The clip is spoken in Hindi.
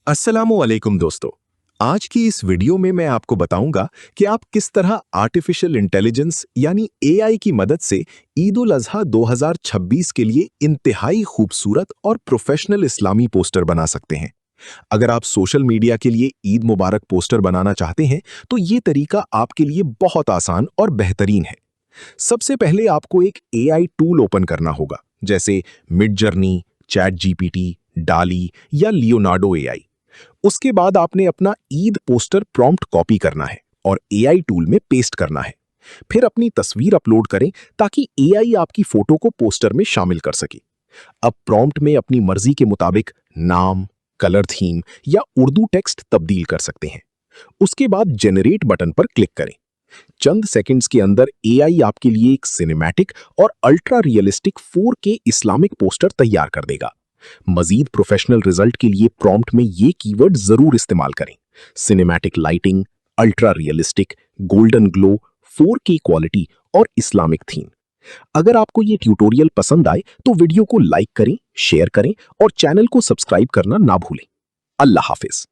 अस्सलामुअलैकुम दोस्तों। आज की इस वीडियो में मैं आपको बताऊंगा कि आप किस तरह आर्टिफिशियल इंटेलिजेंस यानी एआई की मदद से ईद उल अज़हा 2026 के लिए इंतहाई खूबसूरत और प्रोफेशनल इस्लामी पोस्टर बना सकते हैं। अगर आप सोशल मीडिया के लिए ईद मुबारक पोस्टर बनाना चाहते हैं तो ये तरीका आपके लिए बहुत आसान और बेहतरीन है। सबसे पहले आपको एक एआई टूल ओपन करना होगा, जैसे मिड जर्नी, चैट जीपीटी, डाली या लियोनार्डो एआई। उसके बाद आपने अपना ईद पोस्टर प्रॉम्प्ट कॉपी करना है और एआई टूल में पेस्ट करना है। फिर अपनी तस्वीर अपलोड करें ताकि एआई आपकी फोटो को पोस्टर में शामिल कर सके। अब प्रॉम्प्ट में अपनी मर्जी के मुताबिक नाम, कलर थीम या उर्दू टेक्स्ट तब्दील कर सकते हैं। उसके बाद जेनरेट बटन पर क्लिक करें। चंद सेकंड्स के अंदर एआई आपके लिए एक सिनेमैटिक और ultra realistic 4K Islamic poster तैयार कर देगा। मजीद प्रोफेशनल रिजल्ट के लिए प्रॉम्प्ट में ये कीवर्ड जरूर इस्तेमाल करें: cinematic lighting, ultra realistic, golden glow, 4K quality और इस्लामिक थीम। अगर आपको ये ट्यूटोरियल पसंद आए तो वीडियो को लाइक करें, शेयर करें और चैनल को सब्सक्राइब करना ना भूलें। अल्लाह हाफिज।